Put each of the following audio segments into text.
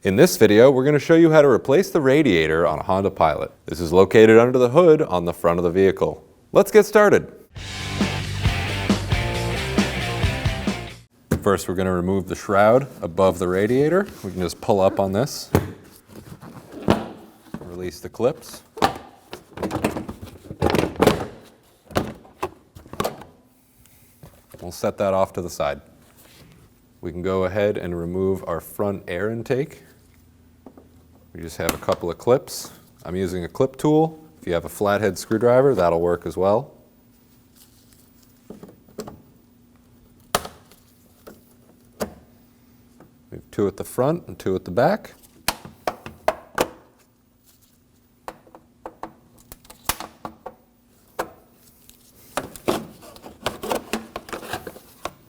In this video, we're going to show you how to replace the radiator on a Honda Pilot. This is located under the hood on the front of the vehicle. Let's get started. First, we're going to remove the shroud above the radiator. We can just pull up on this, release the clips. We'll set that off to the side. We can go ahead and remove our front air intake. We just have a couple of clips. I'm using a clip tool. If you have a flathead screwdriver, that'll work as well. We have two at the front and two at the back.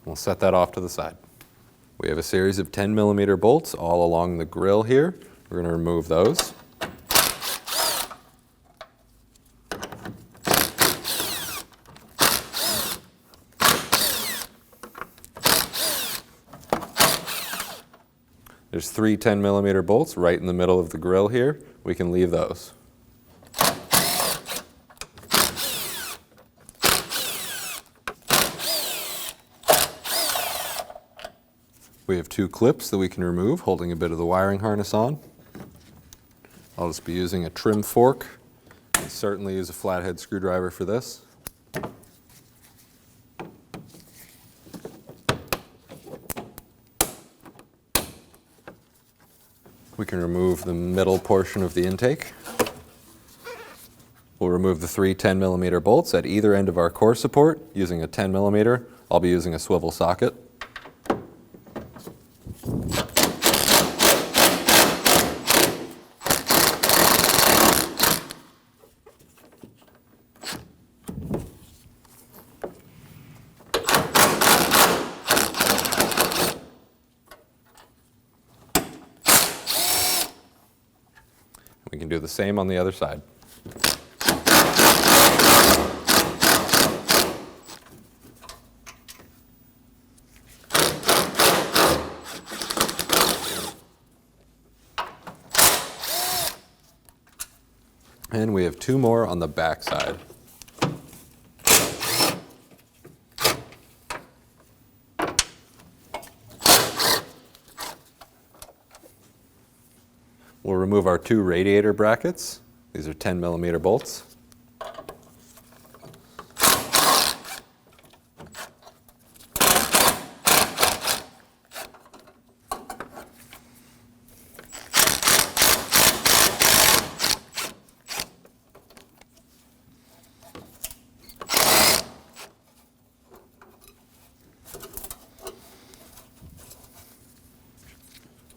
We'll set that off to the side. We have a series of 10mm bolts all along the grill here. We're going to remove those. There's three 10mm bolts right in the middle of the grill here. We can leave those. We have two clips that we can remove, holding a bit of the wiring harness on. I'll just be using a trim fork. You can certainly use a flathead screwdriver for this. We can remove the middle portion of the intake. We'll remove the three 10mm bolts at either end of our core support using a 10mm. I'll be using a swivel socket. We can do the same on the other side. And we have two more on the back side. We'll remove our two radiator brackets. These are 10mm bolts.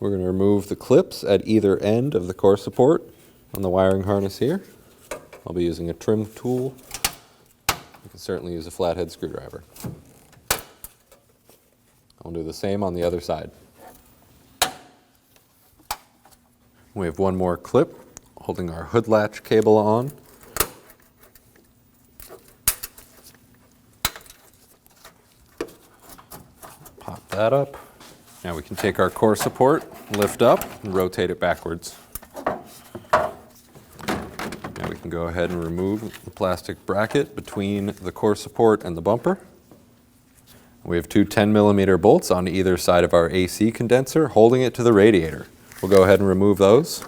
We're going to remove the clips at either end of the core support on the wiring harness here. I'll be using a trim tool. You can certainly use a flathead screwdriver. I'll do the same on the other side. We have one more clip holding our hood latch cable on. Pop that up. Now we can take our core support, lift up, and rotate it backwards. Now we can go ahead and remove the plastic bracket between the core support and the bumper. We have two 10mm bolts on either side of our AC condenser holding it to the radiator. We'll go ahead and remove those.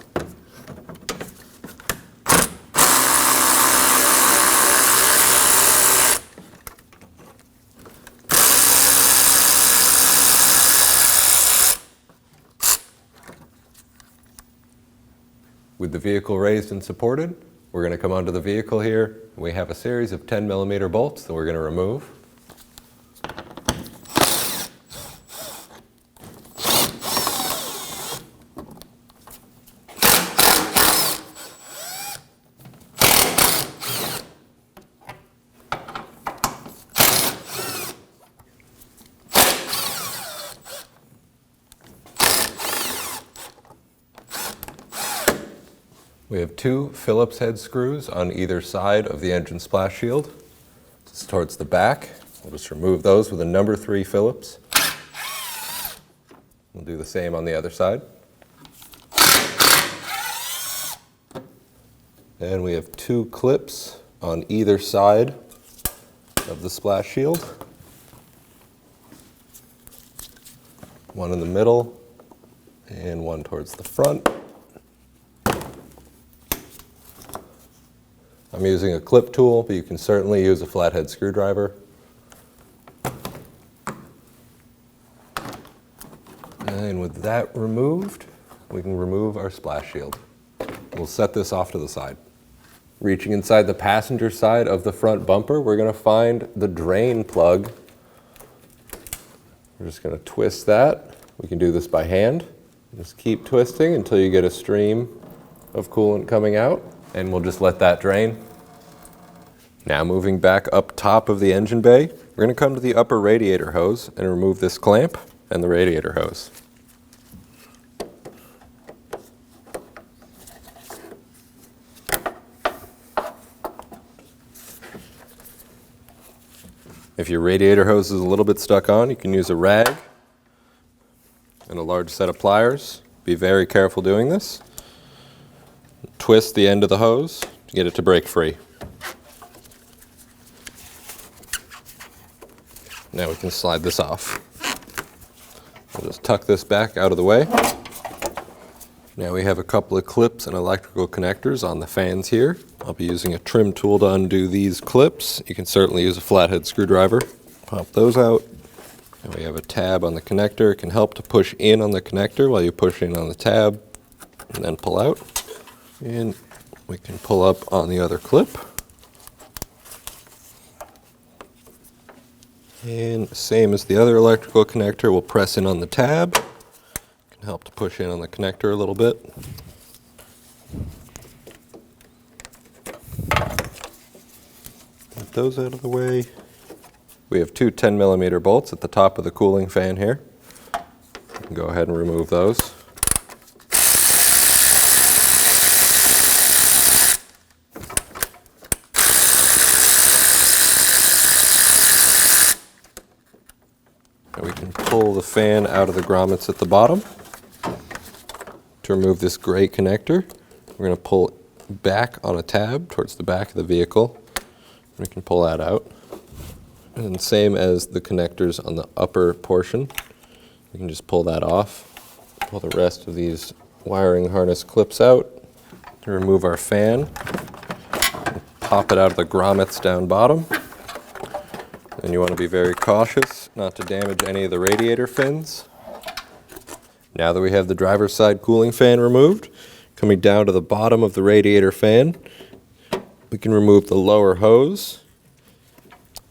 With the vehicle raised and supported, we're going to come onto the vehicle here. We have a series of 10mm bolts that we're going to remove. We have two Phillips head screws on either side of the engine splash shield. This is towards the back. We'll just remove those with a number 3 Phillips. We'll do the same on the other side. And we have 2 clips on either side of the splash shield. One in the middle and one towards the front. I'm using a clip tool, but you can certainly use a flathead screwdriver. And with that removed, we can remove our splash shield. We'll set this off to the side. Reaching inside the passenger side of the front bumper, we're going to find the drain plug. We're just going to twist that. We can do this by hand. Just keep twisting until you get a stream of coolant coming out, and we'll just let that drain. Now moving back up top of the engine bay, we're going to come to the upper radiator hose and remove this clamp and the radiator hose. If your radiator hose is a little bit stuck on, you can use a rag and a large set of pliers. Be very careful doing this. Twist the end of the hose to get it to break free. Now we can slide this off. We'll just tuck this back out of the way. Now we have a couple of clips and electrical connectors on the fans here. I'll be using a trim tool to undo these clips. You can certainly use a flathead screwdriver. Pop those out. And we have a tab on the connector. It can help to push in on the connector while you push in on the tab and then pull out. And we can pull up on the other clip. And same as the other electrical connector, we'll press in on the tab. Can help to push in on the connector a little bit. Get those out of the way. We have 2 10mm bolts at the top of the cooling fan here. We can go ahead and remove those. And we can pull the fan out of the grommets at the bottom. To remove this gray connector, we're going to pull back on a tab towards the back of the vehicle. We can pull that out. And same as the connectors on the upper portion, we can just pull that off. Pull the rest of these wiring harness clips out to remove our fan. Pop it out of the grommets down bottom. And you want to be very cautious not to damage any of the radiator fins. Now that we have the driver's side cooling fan removed, coming down to the bottom of the radiator fan, we can remove the lower hose.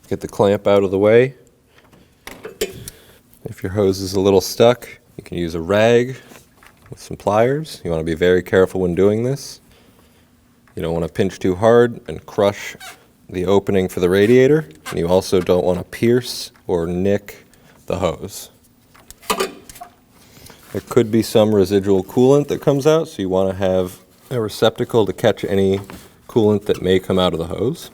Get the clamp out of the way. If your hose is a little stuck, you can use a rag with some pliers. You want to be very careful when doing this. You don't want to pinch too hard and crush the opening for the radiator, and you also don't want to pierce or nick the hose. There could be some residual coolant that comes out, so you want to have a receptacle to catch any coolant that may come out of the hose.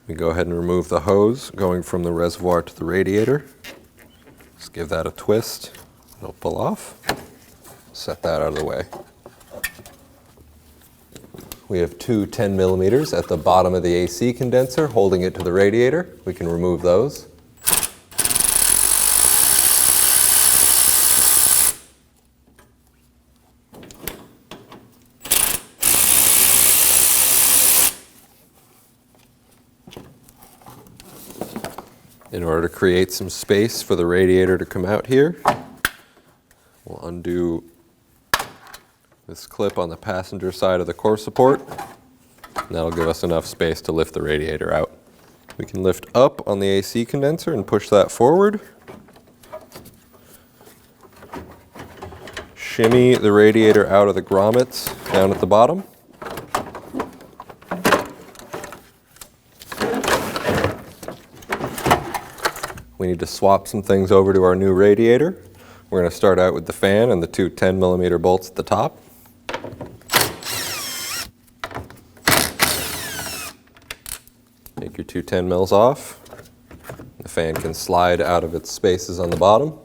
We go ahead and remove the hose going from the reservoir to the radiator. Just give that a twist. It'll pull off. Set that out of the way. We have 2 10mm at the bottom of the AC condenser holding it to the radiator. We can remove those. In order to create some space for the radiator to come out here, we'll undo this clip on the passenger side of the core support, and that'll give us enough space to lift the radiator out. We can lift up on the AC condenser and push that forward. Shimmy the radiator out of the grommets down at the bottom. We need to swap some things over to our new radiator. We're going to start out with the fan and the 2 10mm bolts at the top. Take your 210 mils off. The fan can slide out of its spaces on the bottom.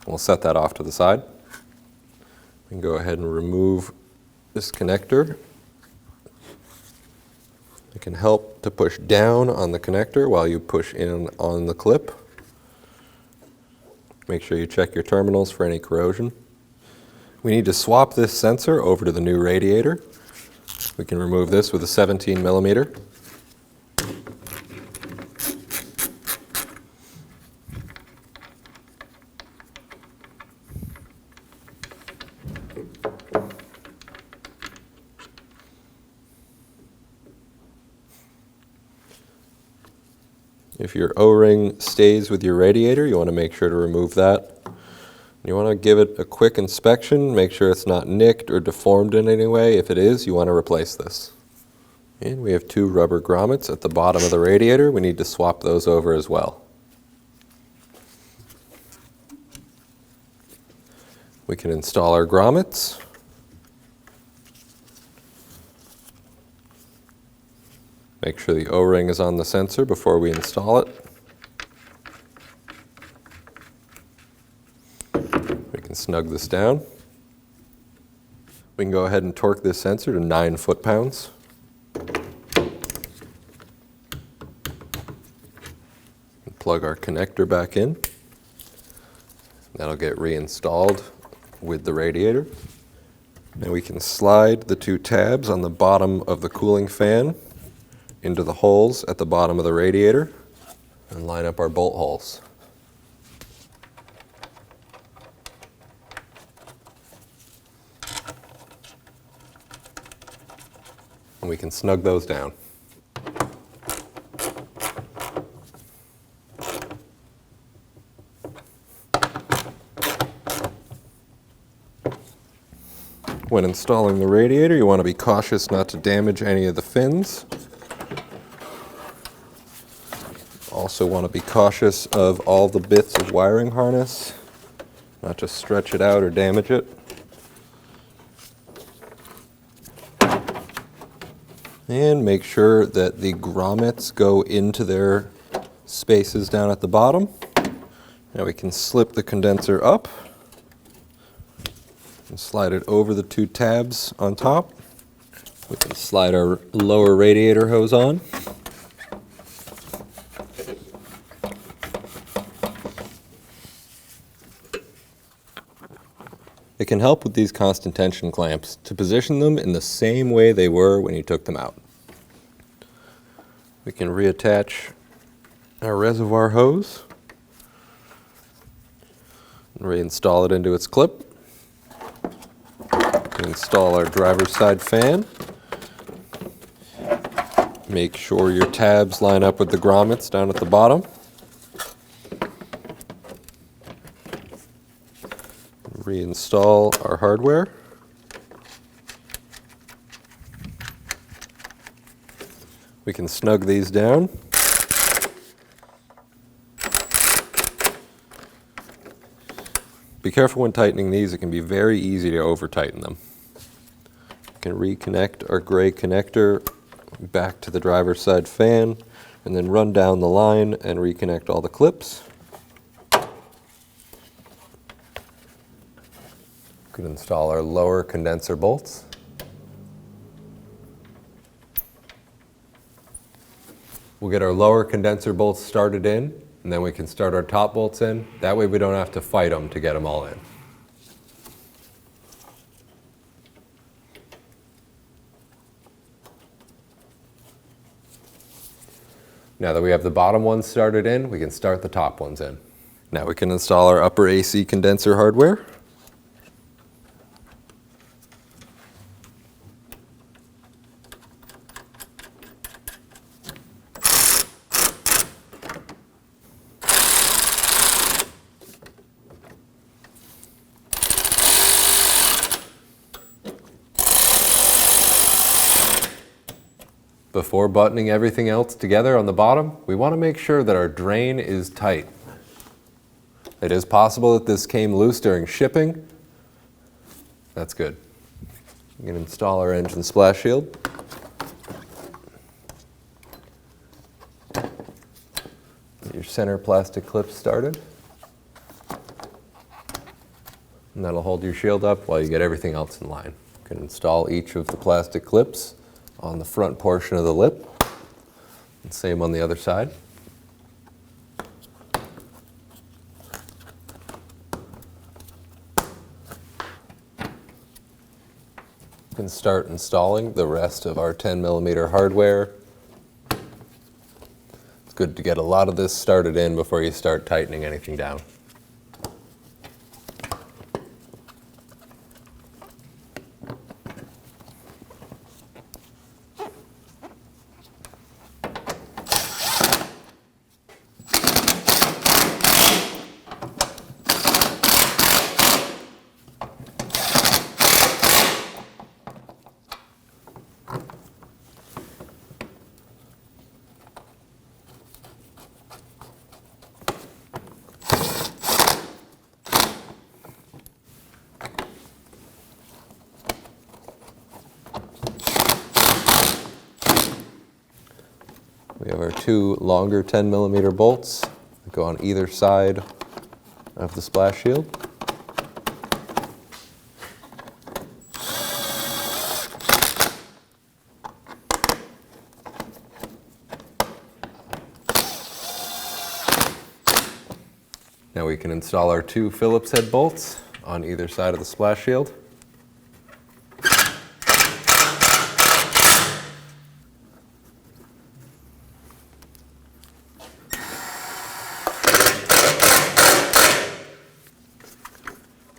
We'll set that off to the side. We can go ahead and remove this connector. It can help to push down on the connector while you push in on the clip. Make sure you check your terminals for any corrosion. We need to swap this sensor over to the new radiator. We can remove this with a 17 millimeter. If your O-ring stays with your radiator, you want to make sure to remove that. You want to give it a quick inspection, make sure it's not nicked or deformed in any way. If it is, you want to replace this. And we have 2 rubber grommets at the bottom of the radiator. We need to swap those over as well. We can install our grommets. Make sure the O-ring is on the sensor before we install it. We can snug this down. We can go ahead and torque this sensor to 9 foot-pounds. Plug our connector back in. That'll get reinstalled with the radiator. Now we can slide the 2 tabs on the bottom of the cooling fan into the holes at the bottom of the radiator and line up our bolt holes. And we can snug those down. When installing the radiator, you want to be cautious not to damage any of the fins. Also want to be cautious of all the bits of wiring harness, not to stretch it out or damage it. And make sure that the grommets go into their spaces down at the bottom. Now we can slip the condenser up and slide it over the 2 tabs on top. We can slide our lower radiator hose on. It can help with these constant tension clamps to position them in the same way they were when you took them out. We can reattach our reservoir hose and reinstall it into its clip. Install our driver's side fan. Make sure your tabs line up with the grommets down at the bottom. Reinstall our hardware. We can snug these down. Be careful when tightening these, it can be very easy to over-tighten them. We can reconnect our gray connector back to the driver's side fan and then run down the line and reconnect all the clips. We can install our lower condenser bolts. We'll get our lower condenser bolts started in, and then we can start our top bolts in. That way we don't have to fight them to get them all in. Now that we have the bottom ones started in, we can start the top ones in. Now we can install our upper AC condenser hardware. Before buttoning everything else together on the bottom, we want to make sure that our drain is tight. It is possible that this came loose during shipping. That's good. We can install our engine splash shield. your center plastic clip started. And that'll hold your shield up while you get everything else in line. You can install each of the plastic clips on the front portion of the lip. And same on the other side. You can start installing the rest of our 10mm hardware. It's good to get a lot of this started in before you start tightening anything down. We have our two longer 10mm bolts that go on either side of the splash shield. Now we can install our two Phillips head bolts on either side of the splash shield.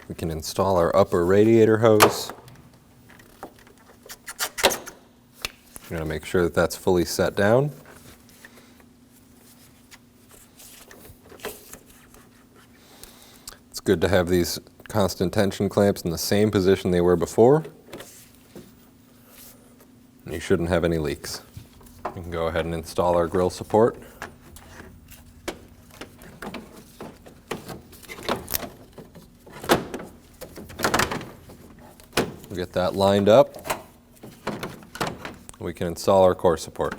We can install our upper radiator hose. We're going to make sure that that's fully set down. It's good to have these constant tension clamps in the same position they were before. And you shouldn't have any leaks. We can go ahead and install our grill support. We'll get that lined up. We can install our core support.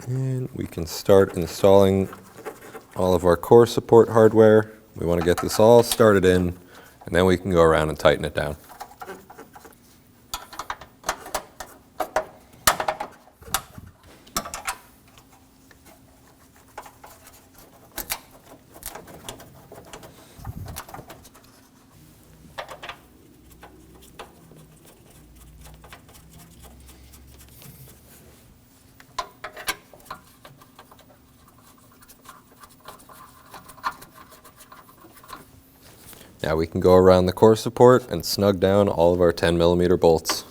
And we can start installing all of our core support hardware. We want to get this all started in, and then we can go around and tighten it down. Now we can go around the core support and snug down all of our 10mm bolts.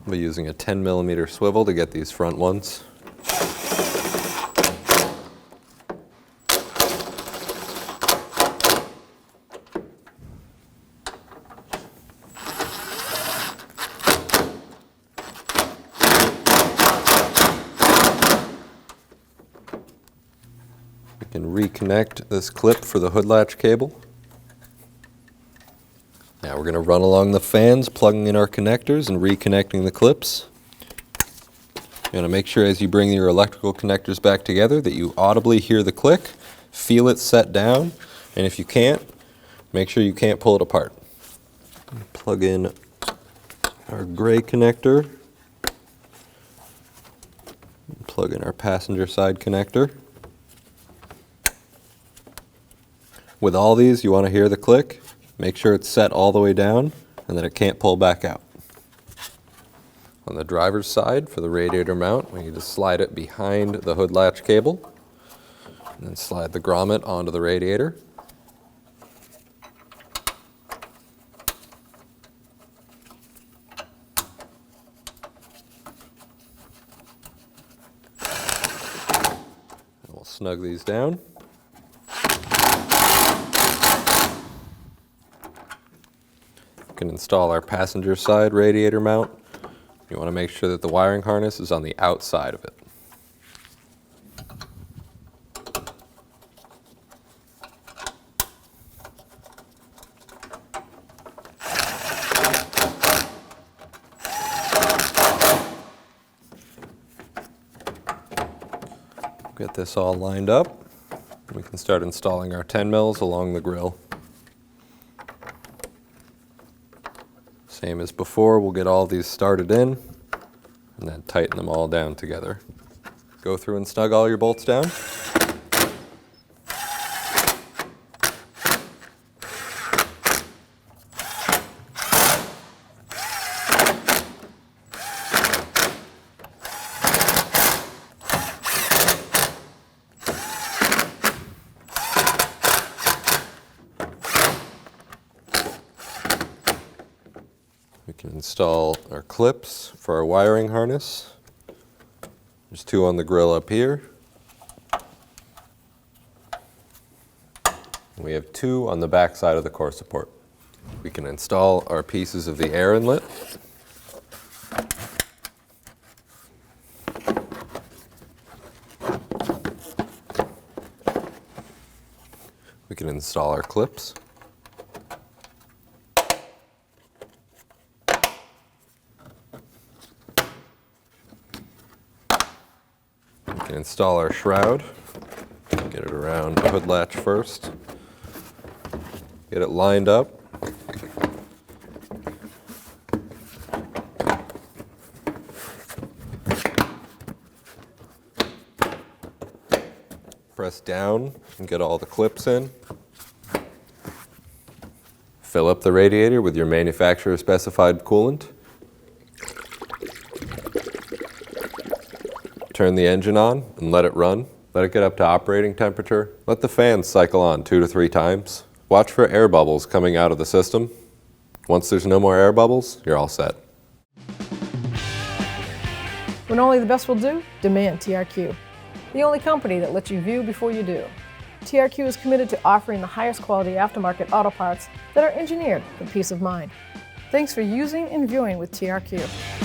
I'll be using a 10mm swivel to get these front ones. We can reconnect this clip for the hood latch cable. Now we're going to run along the fans, plugging in our connectors and reconnecting the clips. You're going to make sure as you bring your electrical connectors back together that you audibly hear the click, feel it set down, and if you can't, make sure you can't pull it apart. Plug in our gray connector. Plug in our passenger side connector. With all these, you want to hear the click. Make sure it's set all the way down and that it can't pull back out. On the driver's side, for the radiator mount, we need to slide it behind the hood latch cable and then slide the grommet onto the radiator. And we'll snug these down. We can install our passenger side radiator mount. You want to make sure that the wiring harness is on the outside of it. Get this all lined up. We can start installing our 10 mils along the grill. Same as before, we'll get all these started in and then tighten them all down together. Go through and snug all your bolts down. We can install our clips for our wiring harness. There's 2 on the grill up here. We have 2 on the back side of the core support. We can install our pieces of the air inlet. We can install our clips. We can install our shroud. Get it around the hood latch first. Get it lined up. Press down and get all the clips in. Fill up the radiator with your manufacturer specified coolant. Turn the engine on and let it run. Let it get up to operating temperature. Let the fans cycle on 2 to 3 times. Watch for air bubbles coming out of the system. Once there's no more air bubbles, you're all set. When only the best will do, demand TRQ. The only company that lets you view before you do. TRQ is committed to offering the highest quality aftermarket auto parts that are engineered for peace of mind. Thanks for using and viewing with TRQ.